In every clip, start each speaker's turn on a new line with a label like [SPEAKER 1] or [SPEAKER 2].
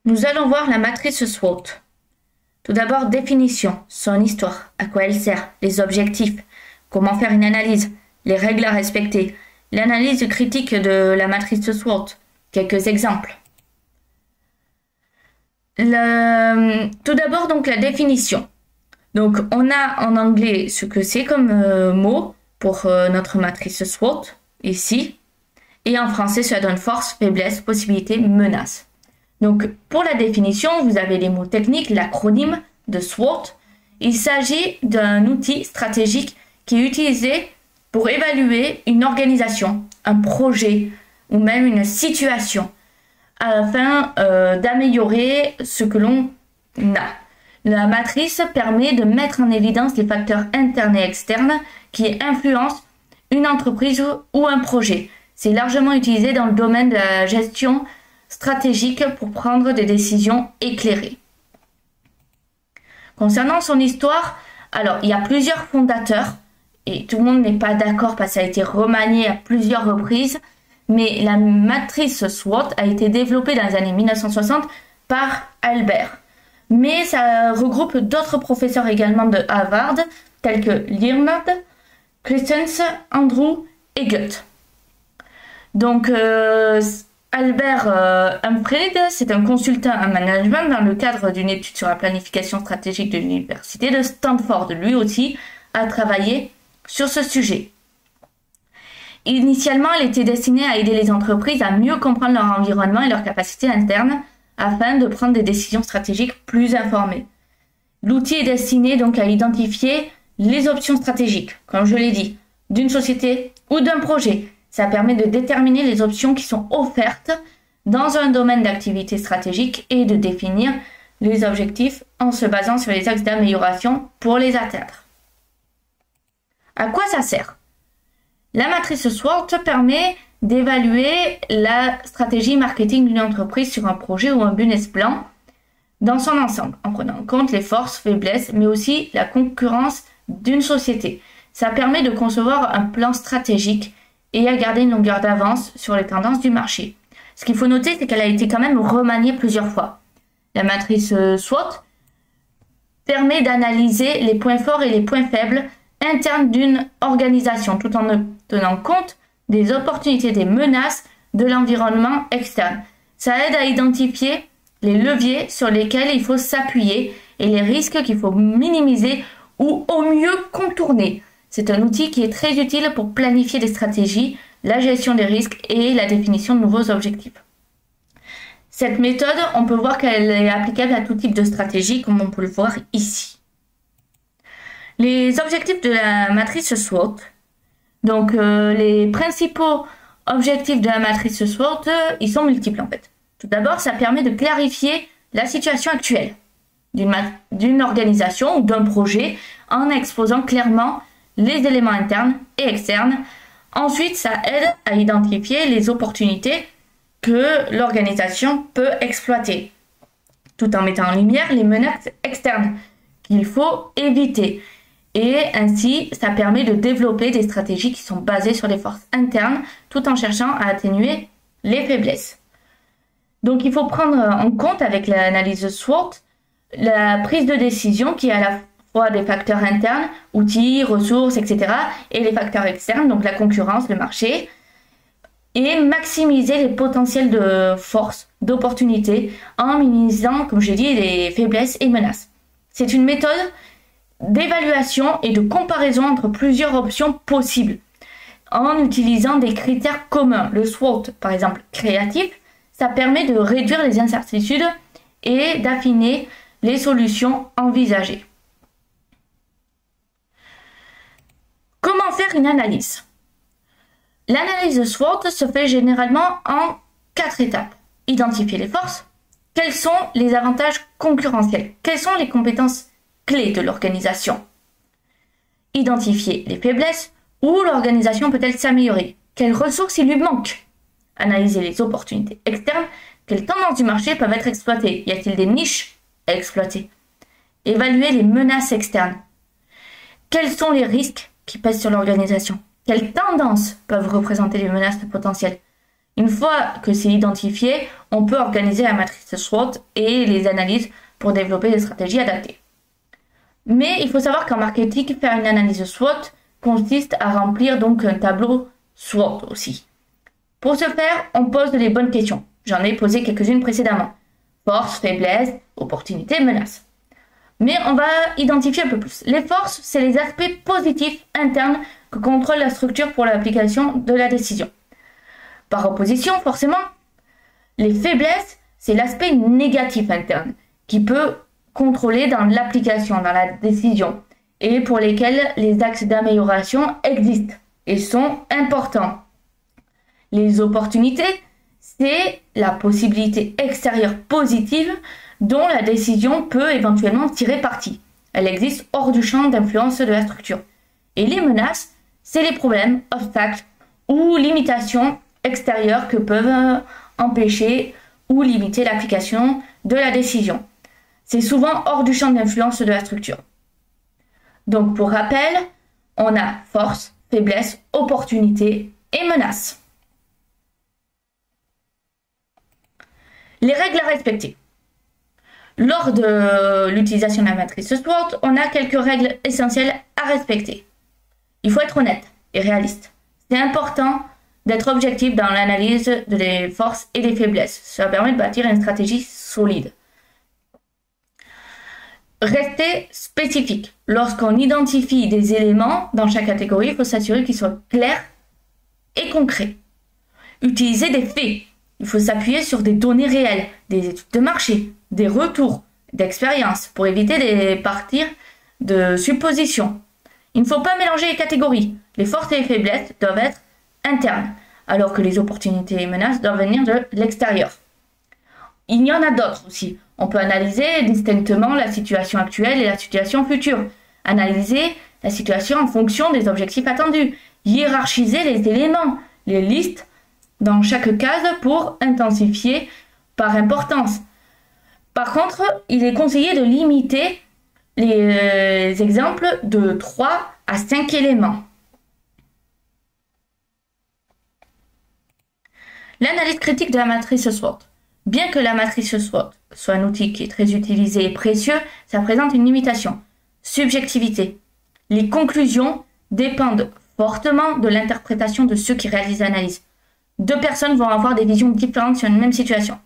[SPEAKER 1] Nous allons voir la matrice SWOT. Tout d'abord, définition, son histoire, à quoi elle sert, les objectifs, comment faire une analyse, les règles à respecter, l'analyse critique de la matrice SWOT, quelques exemples. Tout d'abord, donc, la définition. Donc, on a en anglais ce que c'est comme mot pour notre matrice SWOT, ici. Et en français, ça donne force, faiblesse, possibilité, menace. Donc, pour la définition, vous avez les mots techniques, l'acronyme de SWOT. Il s'agit d'un outil stratégique qui est utilisé pour évaluer une organisation, un projet ou même une situation afin d'améliorer ce que l'on a. La matrice permet de mettre en évidence les facteurs internes et externes qui influencent une entreprise ou un projet. C'est largement utilisé dans le domaine de la gestion stratégique pour prendre des décisions éclairées. Concernant son histoire, alors il y a plusieurs fondateurs et tout le monde n'est pas d'accord parce que ça a été remanié à plusieurs reprises, mais la matrice SWOT a été développée dans les années 1960 par Albert. Mais ça regroupe d'autres professeurs également de Harvard, tels que Leonard, Christensen, Andrew et Goethe. Donc, Albert Humphrey, c'est un consultant en management dans le cadre d'une étude sur la planification stratégique de l'université de Stanford. Lui aussi a travaillé sur ce sujet. Initialement, elle était destinée à aider les entreprises à mieux comprendre leur environnement et leurs capacités internes afin de prendre des décisions stratégiques plus informées. L'outil est destiné donc à identifier les options stratégiques, comme je l'ai dit, d'une société ou d'un projet. Ça permet de déterminer les options qui sont offertes dans un domaine d'activité stratégique et de définir les objectifs en se basant sur les axes d'amélioration pour les atteindre. À quoi ça sert? La matrice SWOT permet d'évaluer la stratégie marketing d'une entreprise sur un projet ou un business plan dans son ensemble, en prenant en compte les forces, faiblesses, mais aussi la concurrence d'une société. Ça permet de concevoir un plan stratégique et à garder une longueur d'avance sur les tendances du marché. Ce qu'il faut noter, c'est qu'elle a été quand même remaniée plusieurs fois. La matrice SWOT permet d'analyser les points forts et les points faibles internes d'une organisation, tout en tenant compte des opportunités, des menaces de l'environnement externe. Ça aide à identifier les leviers sur lesquels il faut s'appuyer et les risques qu'il faut minimiser ou au mieux contourner. C'est un outil qui est très utile pour planifier des stratégies, la gestion des risques et la définition de nouveaux objectifs. Cette méthode, on peut voir qu'elle est applicable à tout type de stratégie, comme on peut le voir ici. Les objectifs de la matrice SWOT. Donc, les principaux objectifs de la matrice SWOT, ils sont multiples en fait. Tout d'abord, ça permet de clarifier la situation actuelle d'une organisation ou d'un projet en exposant clairement les éléments internes et externes. Ensuite, ça aide à identifier les opportunités que l'organisation peut exploiter, tout en mettant en lumière les menaces externes qu'il faut éviter. Et ainsi, ça permet de développer des stratégies qui sont basées sur les forces internes, tout en cherchant à atténuer les faiblesses. Donc, il faut prendre en compte avec l'analyse SWOT la prise de décision qui est à la fois des facteurs internes, outils, ressources, etc. et les facteurs externes, donc la concurrence, le marché, et maximiser les potentiels de force, d'opportunité, en minimisant, comme je dis, les faiblesses et menaces. C'est une méthode d'évaluation et de comparaison entre plusieurs options possibles, en utilisant des critères communs. Le SWOT, par exemple, créatif, ça permet de réduire les incertitudes et d'affiner les solutions envisagées. Comment faire une analyse? L'analyse SWOT se fait généralement en 4 étapes. Identifier les forces. Quels sont les avantages concurrentiels? Quelles sont les compétences clés de l'organisation? Identifier les faiblesses. Où l'organisation peut-elle s'améliorer? Quelles ressources il lui manque? Analyser les opportunités externes. Quelles tendances du marché peuvent être exploitées? Y a-t-il des niches à exploiter? Évaluer les menaces externes. Quels sont les risques qui pèsent sur l'organisation? Quelles tendances peuvent représenter les menaces potentielles? Une fois que c'est identifié, on peut organiser la matrice SWOT et les analyses pour développer des stratégies adaptées. Mais il faut savoir qu'en marketing, faire une analyse SWOT consiste à remplir donc un tableau SWOT aussi. Pour ce faire, on pose les bonnes questions. J'en ai posé quelques-unes précédemment. Force, faiblesse, opportunité, menace. Mais on va identifier un peu plus. Les forces, c'est les aspects positifs internes que contrôle la structure pour l'application de la décision. Par opposition, forcément, les faiblesses, c'est l'aspect négatif interne qui peut contrôler dans l'application, dans la décision, et pour lesquels les axes d'amélioration existent et sont importants. Les opportunités, c'est la possibilité extérieure positive dont la décision peut éventuellement tirer parti. Elle existe hors du champ d'influence de la structure. Et les menaces, c'est les problèmes, obstacles ou limitations extérieures que peuvent empêcher ou limiter l'application de la décision. C'est souvent hors du champ d'influence de la structure. Donc pour rappel, on a force, faiblesse, opportunité et menace. Les règles à respecter. Lors de l'utilisation de la matrice SWOT, on a quelques règles essentielles à respecter. Il faut être honnête et réaliste. C'est important d'être objectif dans l'analyse des forces et des faiblesses. Cela permet de bâtir une stratégie solide. Rester spécifique. Lorsqu'on identifie des éléments dans chaque catégorie, il faut s'assurer qu'ils soient clairs et concrets. Utiliser des faits. Il faut s'appuyer sur des données réelles, des études de marché, des retours d'expérience pour éviter de partir de suppositions. Il ne faut pas mélanger les catégories. Les forces et les faiblesses doivent être internes, alors que les opportunités et menaces doivent venir de l'extérieur. Il y en a d'autres aussi. On peut analyser distinctement la situation actuelle et la situation future. Analyser la situation en fonction des objectifs attendus. Hiérarchiser les éléments, les listes dans chaque case pour intensifier par importance. Par contre, il est conseillé de limiter les exemples de 3 à 5 éléments. L'analyse critique de la matrice SWOT. Bien que la matrice SWOT soit un outil qui est très utilisé et précieux, ça présente une limitation. Subjectivité. Les conclusions dépendent fortement de l'interprétation de ceux qui réalisent l'analyse. 2 personnes vont avoir des visions différentes sur une même situation.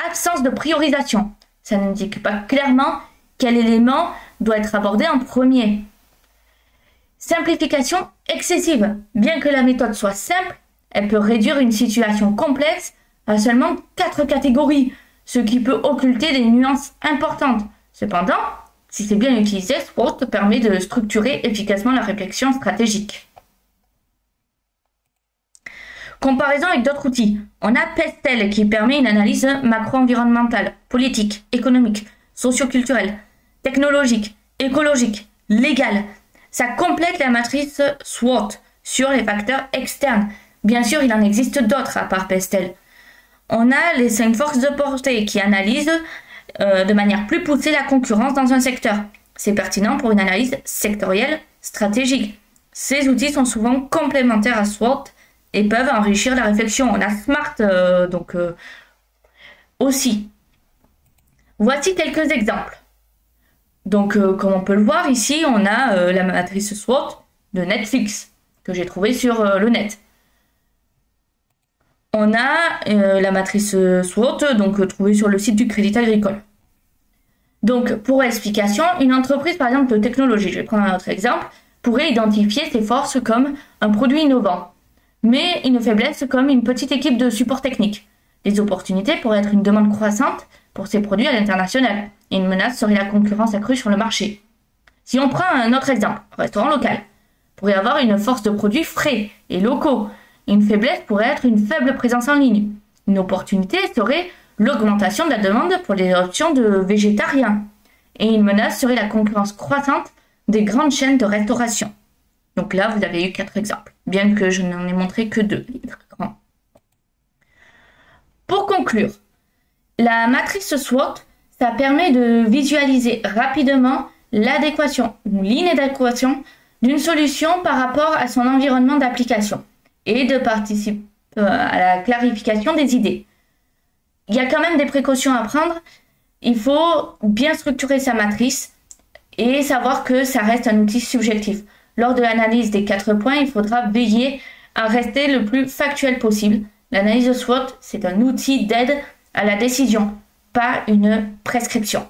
[SPEAKER 1] Absence de priorisation. Ça n'indique pas clairement quel élément doit être abordé en premier. Simplification excessive. Bien que la méthode soit simple, elle peut réduire une situation complexe à seulement 4 catégories, ce qui peut occulter des nuances importantes. Cependant, si c'est bien utilisé, SWOT permet de structurer efficacement la réflexion stratégique. Comparaison avec d'autres outils. On a PESTEL qui permet une analyse macro-environnementale, politique, économique, socio-culturelle, technologique, écologique, légale. Ça complète la matrice SWOT sur les facteurs externes. Bien sûr, il en existe d'autres à part PESTEL. On a les 5 forces de portée qui analysent de manière plus poussée la concurrence dans un secteur. C'est pertinent pour une analyse sectorielle stratégique. Ces outils sont souvent complémentaires à SWOT et peuvent enrichir la réflexion. On a SMART aussi. Voici quelques exemples. Donc, comme on peut le voir ici, on a la matrice SWOT de Netflix que j'ai trouvée sur le net. On a la matrice SWOT donc trouvée sur le site du Crédit Agricole. Donc, pour explication, une entreprise, par exemple, de technologie, je vais prendre un autre exemple, pourrait identifier ses forces comme un produit innovant, mais une faiblesse comme une petite équipe de support technique. Les opportunités pourraient être une demande croissante pour ces produits à l'international, et une menace serait la concurrence accrue sur le marché. Si on prend un autre exemple, un restaurant local pourrait avoir une force de produits frais et locaux. Une faiblesse pourrait être une faible présence en ligne. Une opportunité serait l'augmentation de la demande pour les options de végétariens. Et une menace serait la concurrence croissante des grandes chaînes de restauration. Donc là, vous avez eu 4 exemples, bien que je n'en ai montré que 2. Pour conclure, la matrice SWOT, ça permet de visualiser rapidement l'adéquation ou l'inadéquation d'une solution par rapport à son environnement d'application et de à la clarification des idées. Il y a quand même des précautions à prendre. Il faut bien structurer sa matrice et savoir que ça reste un outil subjectif. Lors de l'analyse des 4 points, il faudra veiller à rester le plus factuel possible. L'analyse SWOT, c'est un outil d'aide à la décision, pas une prescription.